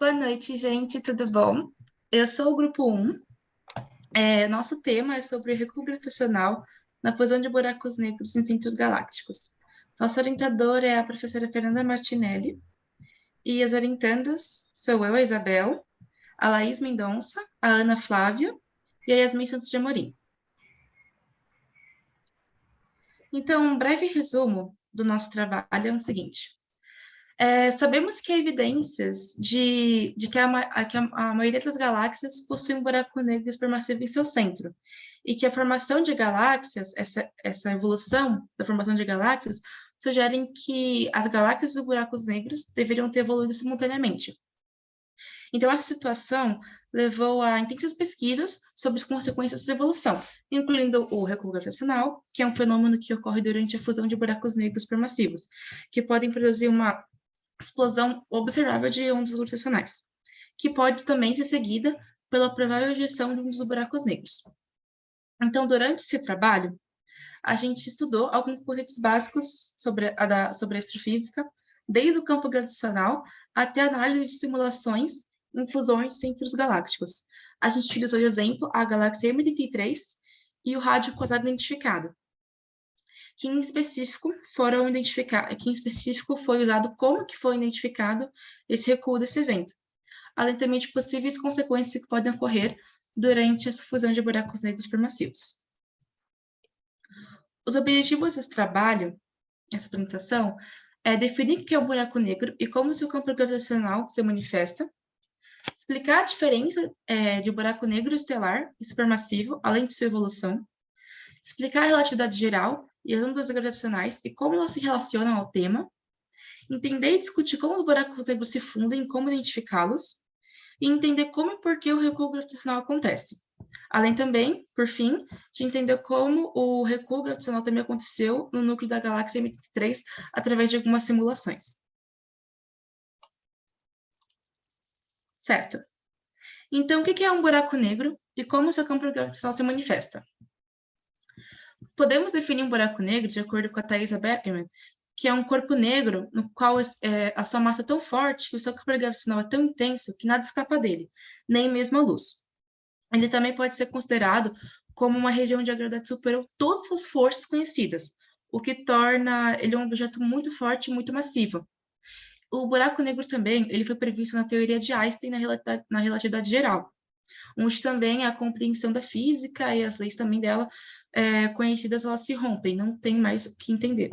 Boa noite, gente, tudo bom? Eu sou o grupo 1. Nosso tema é sobre recuo gravitacional na fusão de buracos negros em centros galácticos. Nossa orientadora é a professora Fernanda Martinelli e as orientandas sou eu, a Isabel, a Laís Mendonça, a Ana Flávia e a Yasmin Santos de Amorim. Então, um breve resumo do nosso trabalho é o seguinte. Sabemos que há evidências de que a maioria das galáxias possui um buraco negro supermassivo em seu centro, e que a formação de galáxias, essa evolução da formação de galáxias, sugerem que as galáxias e os buracos negros deveriam ter evoluído simultaneamente. Então, essa situação levou a intensas pesquisas sobre as consequências dessa evolução, incluindo o recuo gravitacional, que é um fenômeno que ocorre durante a fusão de buracos negros supermassivos, que podem produzir uma explosão observável de ondas gravitacionais, que pode também ser seguida pela provável ejeção de um dos buracos negros. Então, durante esse trabalho, a gente estudou alguns conceitos básicos sobre a astrofísica, desde o campo gravitacional até a análise de simulações em fusões de centros galácticos. A gente utilizou de exemplo a galáxia M83 e o rádio quasar identificado, que em específico foi usado como que foi identificado esse recuo desse evento, além também de possíveis consequências que podem ocorrer durante essa fusão de buracos negros supermassivos. Os objetivos desse trabalho, essa apresentação, é definir o que é um buraco negro e como seu campo gravitacional se manifesta, explicar a diferença de buraco negro estelar e supermassivo, além de sua evolução, explicar a relatividade geral e as ondas gravitacionais e como elas se relacionam ao tema, entender e discutir como os buracos negros se fundem e como identificá-los, e entender como e por que o recuo gravitacional acontece. Além também, por fim, de entender como o recuo gravitacional também aconteceu no núcleo da galáxia M83 através de algumas simulações. Certo. Então, o que é um buraco negro e como seu campo gravitacional se manifesta? Podemos definir um buraco negro, de acordo com a Thaisa Beckerman, que é um corpo negro no qual a sua massa é tão forte que o seu campo gravitacional é tão intenso que nada escapa dele, nem mesmo a luz. Ele também pode ser considerado como uma região onde a gravidade superou todas as suas forças conhecidas, o que torna ele um objeto muito forte e muito massivo. O buraco negro também ele foi previsto na teoria de Einstein na relatividade geral, onde também a compreensão da física e as leis também dela conhecidas, elas se rompem, não tem mais o que entender.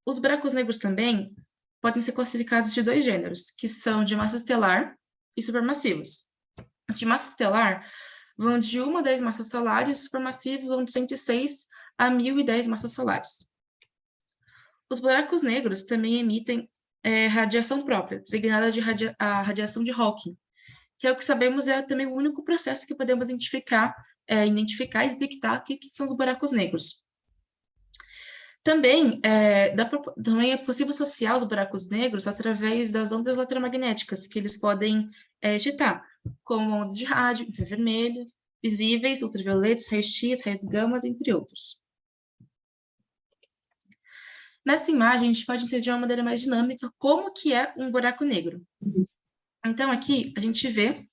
Os buracos negros também podem ser classificados de dois gêneros, que são de massa estelar e supermassivos. Os de massa estelar vão de 1 a 10 massas solares, e os supermassivos vão de 106 a 1010 massas solares. Os buracos negros também emitem radiação própria, designada de radiação de Hawking, que é o que sabemos é também o único processo que podemos identificar e detectar o que são os buracos negros. Também é possível associar os buracos negros através das ondas eletromagnéticas que eles podem ejetar, como ondas de rádio, infravermelhos, visíveis, ultravioletas, raios-x, raios gamas, entre outros. Nessa imagem, a gente pode entender de uma maneira mais dinâmica como que é um buraco negro. Então, aqui, a gente vê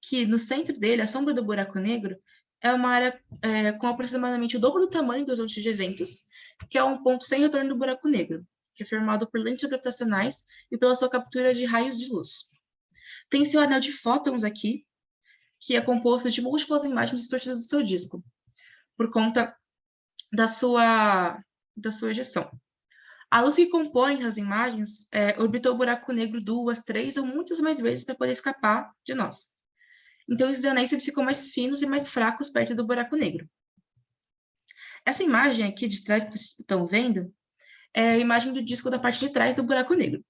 que no centro dele, a sombra do buraco negro, é uma área com aproximadamente o dobro do tamanho do horizonte de eventos, que é um ponto sem retorno do buraco negro, que é formado por lentes gravitacionais e pela sua captura de raios de luz. Tem seu anel de fótons aqui, que é composto de múltiplas imagens distorcidas do seu disco, por conta da sua ejeção. A luz que compõe as imagens orbitou o buraco negro 2, 3 ou muitas mais vezes para poder escapar de nós. Então, esses anéis ficam mais finos e mais fracos perto do buraco negro. Essa imagem aqui de trás que vocês estão vendo é a imagem do disco da parte de trás do buraco negro,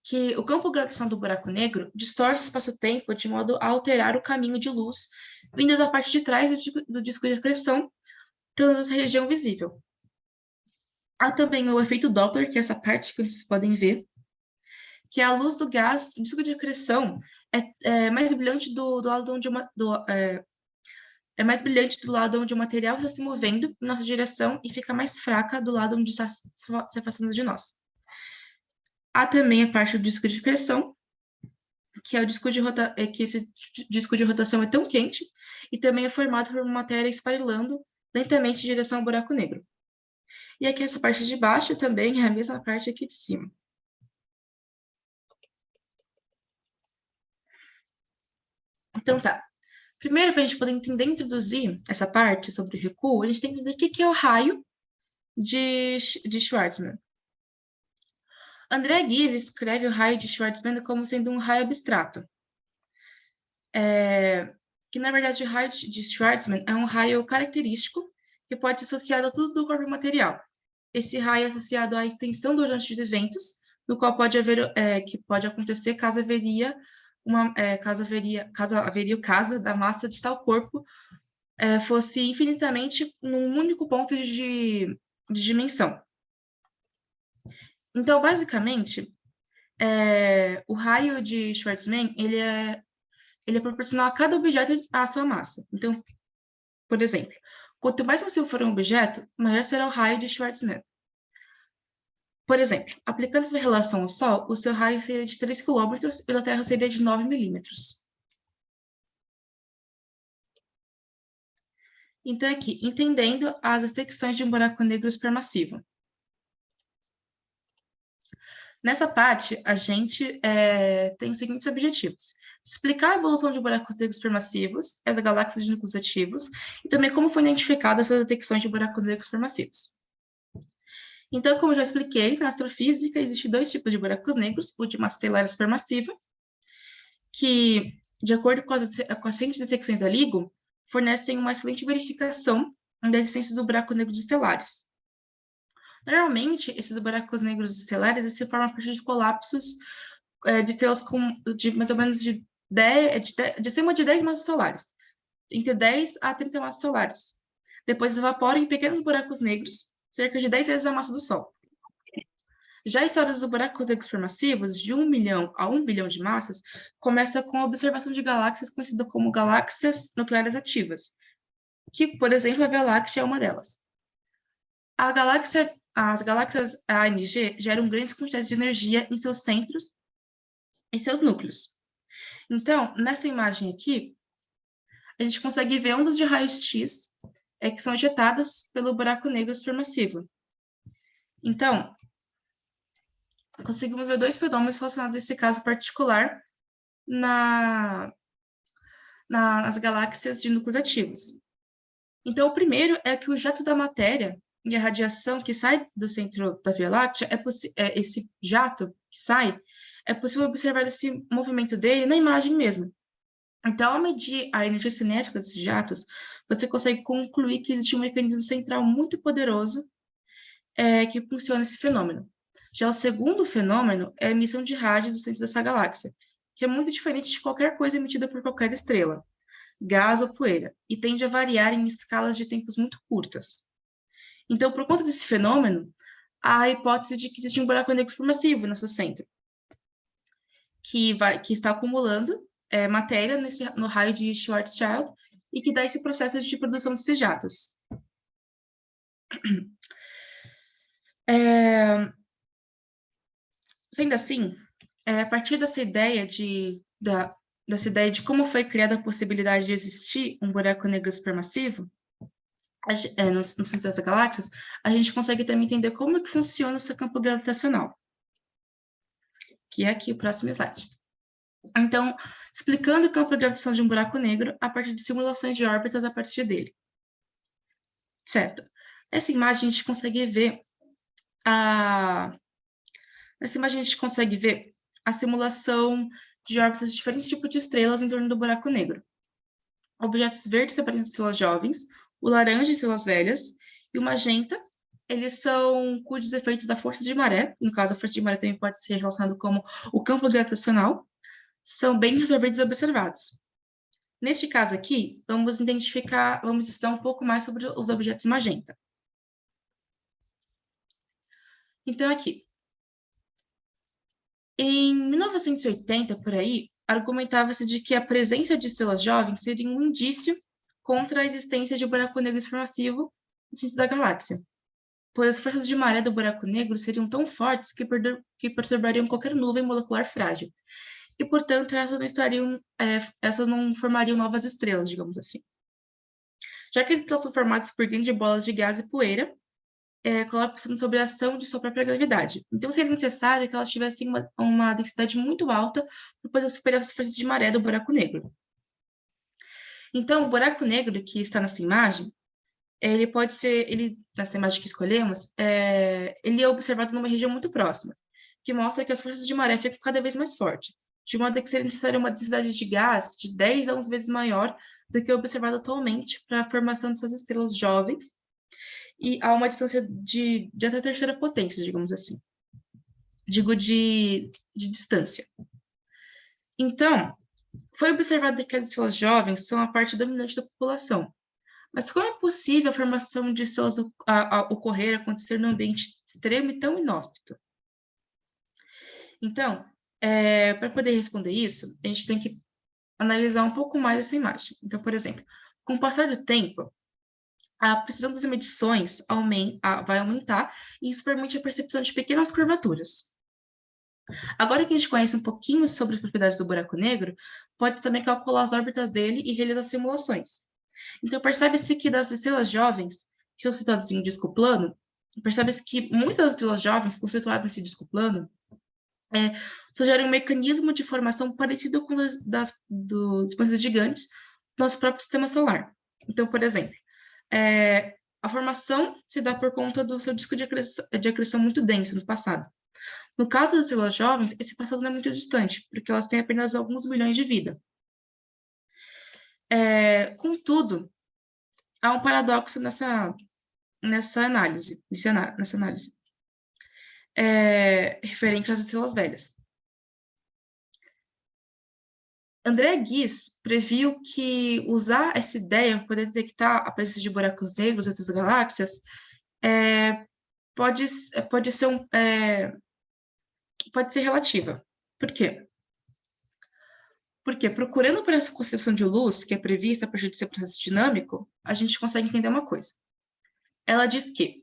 que o campo gravitacional do buraco negro distorce o espaço-tempo de modo a alterar o caminho de luz vindo da parte de trás do disco de acreção pela nossa região visível. Há também o efeito Doppler, que é essa parte que vocês podem ver, que a luz do gás, o disco de acreção, é mais brilhante do lado onde é mais brilhante do lado onde o material está se movendo em nossa direção e fica mais fraca do lado onde está se afastando de nós. Há também a parte do disco de acreção, que é o disco de que esse disco de rotação é tão quente e também é formado por uma matéria esfarelando lentamente em direção ao buraco negro. E aqui essa parte de baixo também é a mesma parte aqui de cima. Então tá. Primeiro, para a gente poder entender e introduzir essa parte sobre o recuo, a gente tem que entender o que é o raio de Schwarzmann. André Ghez escreve o raio de Schwarzmann como sendo um raio abstrato. Que, na verdade, o raio de Schwarzmann é um raio característico que pode ser associado a tudo do corpo material. Esse raio é associado à extensão do horizonte de eventos, no qual que pode acontecer caso haveria o caso da massa de tal corpo fosse infinitamente num único ponto de dimensão. Então, basicamente, o raio de Schwarzmann ele é proporcional a cada objeto à sua massa. Então, por exemplo, quanto mais massivo for um objeto, maior será o raio de Schwarzmann. Por exemplo, aplicando essa relação ao Sol, o seu raio seria de 3 km e da Terra seria de 9 milímetros. Então, aqui, entendendo as detecções de um buraco negro supermassivo. Nessa parte, a gente tem os seguintes objetivos. Explicar a evolução de buracos negros supermassivos, as galáxias de núcleos ativos, e também como foram identificadas essas detecções de buracos negros supermassivos. Então, como eu já expliquei, na astrofísica existem dois tipos de buracos negros, o de massa estelar supermassiva, que, de acordo com as recentes detecções da LIGO, fornecem uma excelente verificação da existência dos buracos negros estelares. Normalmente, esses buracos negros estelares se formam a partir de colapsos de estrelas de mais ou menos de acima de 10 massas solares, entre 10 a 30 massas solares. Depois evaporam em pequenos buracos negros, cerca de 10 vezes a massa do Sol. Já a história dos buracos negros supermassivos, de 1 milhão a 1 bilhão de massas, começa com a observação de galáxias conhecidas como galáxias nucleares ativas, que, por exemplo, a Via Láctea é uma delas. As galáxias ANG geram grandes quantidades de energia em seus centros e seus núcleos. Então, nessa imagem aqui, a gente consegue ver ondas de raios X que são ejetadas pelo buraco negro supermassivo. Então, conseguimos ver dois fenômenos relacionados a esse caso particular nas galáxias de núcleos ativos. Então, o primeiro é que o jato da matéria e a radiação que sai do centro da Via Láctea, esse jato que sai, é possível observar esse movimento dele na imagem mesmo. Então, ao medir a energia cinética desses jatos, você consegue concluir que existe um mecanismo central muito poderoso que funciona esse fenômeno. Já o segundo fenômeno é a emissão de rádio do centro dessa galáxia, que é muito diferente de qualquer coisa emitida por qualquer estrela, gás ou poeira, e tende a variar em escalas de tempos muito curtas. Então, por conta desse fenômeno, há a hipótese de que existe um buraco negro supermassivo no seu centro, que está acumulando matéria no raio de Schwarzschild e que dá esse processo de produção desses jatos. Sendo assim, a partir dessa ideia de como foi criada a possibilidade de existir um buraco negro supermassivo no centro das galáxias, a gente consegue também entender como é que funciona o seu campo gravitacional, que é aqui o próximo slide. Então, explicando o campo gravitacional de um buraco negro a partir de simulações de órbitas a partir dele. Certo? Nessa imagem, a gente consegue ver a simulação de órbitas de diferentes tipos de estrelas em torno do buraco negro. Objetos verdes representam estrelas jovens, o laranja estrelas velhas, e o magenta, eles são cujos efeitos da força de maré, no caso a força de maré também pode ser relacionado como o campo gravitacional, são bem resolvidos e observados. Neste caso aqui, vamos estudar um pouco mais sobre os objetos magenta. Então, aqui. Em 1980, por aí, argumentava-se de que a presença de estrelas jovens seria um indício contra a existência de um buraco negro supermassivo no centro da galáxia. pois as forças de maré do buraco negro seriam tão fortes que perturbariam qualquer nuvem molecular frágil. E, portanto, essas não formariam novas estrelas, digamos assim. Já que as estrelas são formadas por grandes bolas de gás e poeira, colapsando sobre a ação de sua própria gravidade. Então, seria necessário que elas tivessem uma densidade muito alta para poder superar as forças de maré do buraco negro. Então, o buraco negro que está nessa imagem, nessa imagem que escolhemos, ele é observado numa região muito próxima, que mostra que as forças de maré ficam cada vez mais fortes, de modo que seria necessária uma densidade de gás de 10 a 11 vezes maior do que é observado atualmente para a formação dessas estrelas jovens, e a uma distância de até a terceira potência, digamos assim. Digo de distância. Então, foi observado que as estrelas jovens são a parte dominante da população. Mas como é possível a formação de estrelas ocorrer, acontecer num ambiente extremo e tão inóspito? Então, para poder responder isso, a gente tem que analisar um pouco mais essa imagem. Então, por exemplo, com o passar do tempo, a precisão das medições vai aumentar e isso permite a percepção de pequenas curvaturas. Agora que a gente conhece um pouquinho sobre as propriedades do buraco negro, pode também calcular as órbitas dele e realizar simulações. Então, percebe-se que das estrelas jovens, que são situadas em um disco plano, percebe-se que muitas das estrelas jovens que estão situadas nesse disco plano sugerem um mecanismo de formação parecido com dos planetas gigantes do nosso próprio sistema solar. Então, por exemplo, a formação se dá por conta do seu disco de acreção muito denso no passado. No caso das estrelas jovens, esse passado não é muito distante, porque elas têm apenas alguns milhões de vida. Contudo, há um paradoxo nessa análise, referente às estrelas velhas. André Ghez previu que usar essa ideia para poder detectar a presença de buracos negros e outras galáxias pode ser relativa. Por quê? Porque procurando por essa concepção de luz, que é prevista a partir desse processo dinâmico, a gente consegue entender uma coisa. Ela diz que,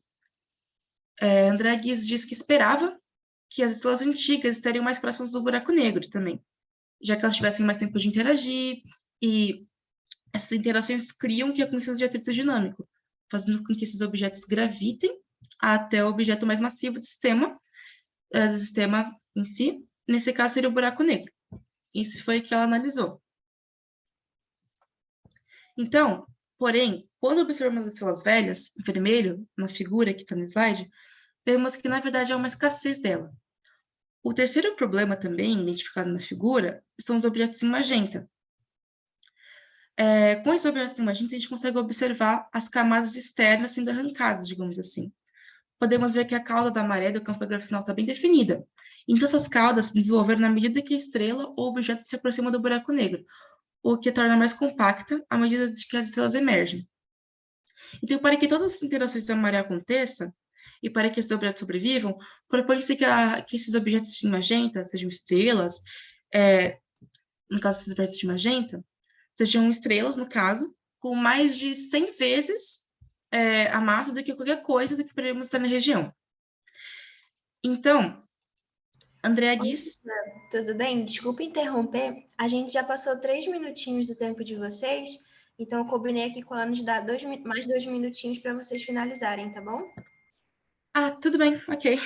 André Ghez diz que esperava que as estrelas antigas estariam mais próximas do buraco negro também, já que elas tivessem mais tempo de interagir, e essas interações criam que acontecesse de atrito dinâmico, fazendo com que esses objetos gravitem até o objeto mais massivo do sistema em si, nesse caso seria o buraco negro. Isso foi o que ela analisou. Então, porém, quando observamos as estrelas velhas, em vermelho, na figura que está no slide, vemos que, na verdade, há uma escassez dela. O terceiro problema também, identificado na figura, são os objetos em magenta. Com esses objetos em magenta, a gente consegue observar as camadas externas sendo arrancadas, digamos assim. Podemos ver que a cauda da maré do campo gravitacional está bem definida. Então, essas caudas se desenvolveram na medida que a estrela ou objeto se aproxima do buraco negro, o que a torna mais compacta à medida que as estrelas emergem. Então, para que todas as interações da maré aconteçam, e para que esses objetos sobrevivam, propõe-se que esses objetos de magenta, sejam estrelas, no caso desses objetos de magenta, sejam estrelas, no caso, com mais de 100 vezes a massa do que qualquer coisa do que poderíamos estar na região. Então, André Ghez... Tudo bem? Desculpa interromper. A gente já passou 3 minutinhos do tempo de vocês, então eu combinei aqui com ela nos dar mais 2 minutinhos para vocês finalizarem, tá bom? Ah, tudo bem, ok.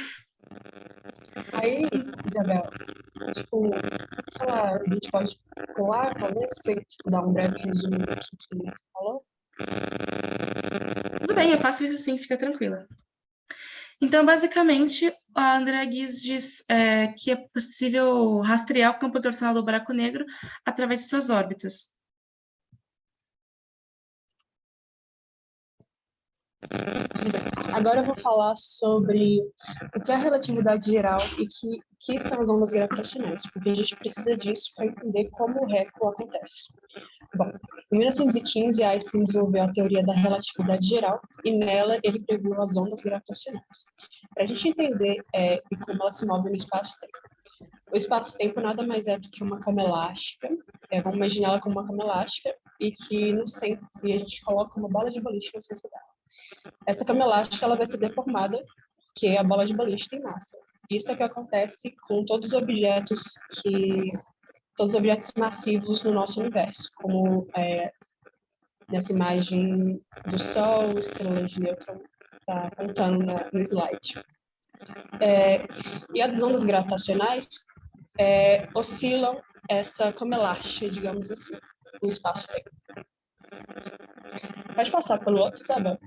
Aí, Isabel, tipo, sei lá, a gente pode colar, talvez, você dar um breve resumo do que você falou? Tudo bem, eu faço isso sim, fica tranquila. Então, basicamente, a Andrea Ghez diz que é possível rastrear o campo gravitacional do buraco negro através de suas órbitas. Agora eu vou falar sobre o que é a relatividade geral e que são as ondas gravitacionais, porque a gente precisa disso para entender como o RECO acontece. Bom, em 1915, Einstein desenvolveu a teoria da relatividade geral e nela ele previu as ondas gravitacionais. Para a gente entender como elas se movem no espaço-tempo. O espaço-tempo nada mais é do que uma cama elástica, vamos imaginar ela como uma cama elástica, e que no centro, e a gente coloca uma bola de boliche no centro dela. Essa cama elástica ela vai ser deformada, que é a bola de balista em massa. Isso é o que acontece com todos os objetos massivos no nosso universo, como nessa imagem do Sol, estrelas de nêutron, está apontando no slide. E as ondas gravitacionais oscilam essa cama elástica, digamos assim, no espaço-tempo. Pode passar pelo outro, Isabel?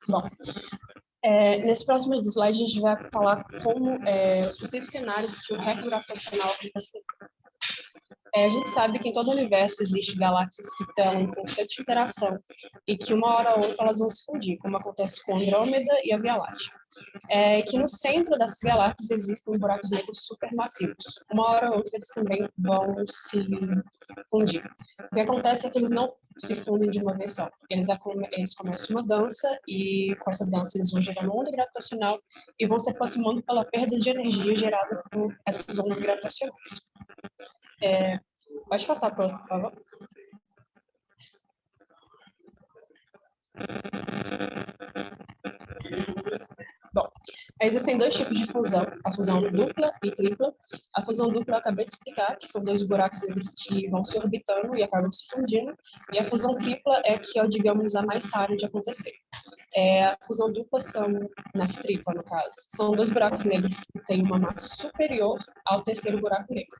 Bom, nesse próximo slide a gente vai falar como os possíveis cenários que o recorde gravitacional acontece. A gente sabe que em todo o universo existem galáxias que estão em constante interação e que uma hora ou outra elas vão se fundir, como acontece com Andrômeda e a Via Láctea. Que no centro dessas galáxias existem buracos negros supermassivos. Uma hora ou outra eles também vão se fundir. O que acontece é que eles não se fundem de uma vez só. Eles começam uma dança e com essa dança eles vão gerando onda gravitacional e vão se aproximando pela perda de energia gerada por essas ondas gravitacionais. Pode passar para outro, por favor. Bom, existem dois tipos de fusão, a fusão dupla e tripla. A fusão dupla eu acabei de explicar, que são dois buracos negros que vão se orbitando e acabam se fundindo. E a fusão tripla que é, digamos, a mais rara de acontecer. A fusão dupla nessa tripla, no caso, são dois buracos negros que têm uma massa superior ao terceiro buraco negro.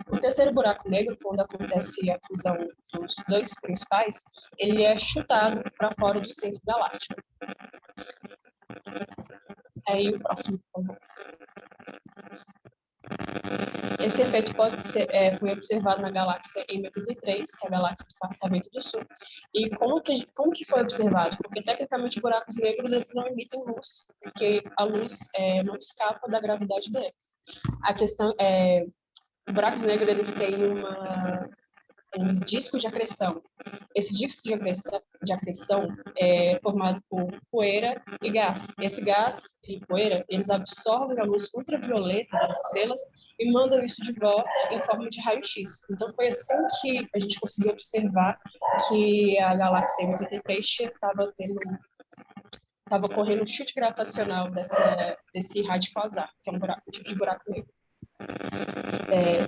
O terceiro buraco negro, quando acontece a fusão dos dois principais, ele é chutado para fora do centro galáctico. Aí o próximo, por favor. Esse efeito foi observado na galáxia M83, que é a galáxia do compartimento do Sul. E como que foi observado? Porque, tecnicamente, buracos negros eles não emitem luz, porque a luz não escapa da gravidade deles. A questão é, buracos negros eles têm um disco de acreção. Esse disco de acreção é formado por poeira e gás. Esse gás e poeira, eles absorvem a luz ultravioleta das estrelas e mandam isso de volta em forma de raio-x. Então, foi assim que a gente conseguiu observar que a galáxia M83 estava correndo um chute gravitacional desse raio de quasar, que é um tipo de buraco negro.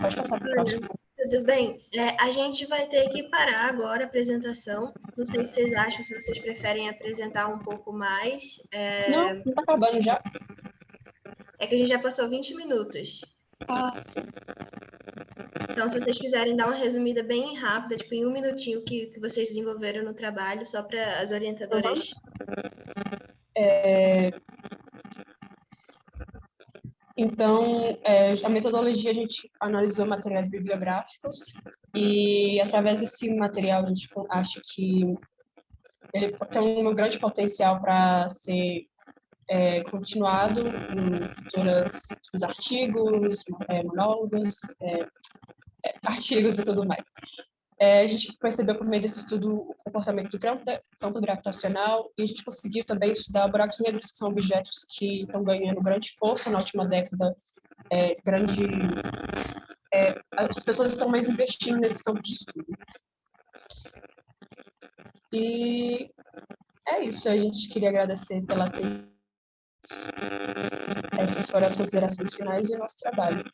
Pode passar para o próximo. Tudo bem. A gente vai ter que parar agora a apresentação. Não sei se vocês acham, se vocês preferem apresentar um pouco mais. Não está acabando já. É que a gente já passou 20 minutos. Sim. Então, se vocês quiserem dar uma resumida bem rápida, tipo em um minutinho que vocês desenvolveram no trabalho, só para as orientadoras. Então, a metodologia, a gente analisou materiais bibliográficos e, através desse material, a gente acha que ele tem um grande potencial para ser continuado em futuros artigos, monólogos, artigos e tudo mais. A gente percebeu por meio desse estudo o comportamento do campo gravitacional e a gente conseguiu também estudar buracos negros, que são objetos que estão ganhando grande força na última década. As pessoas estão mais investindo nesse campo de estudo. E é isso, a gente queria agradecer pela atenção. Essas foram as considerações finais do nosso trabalho.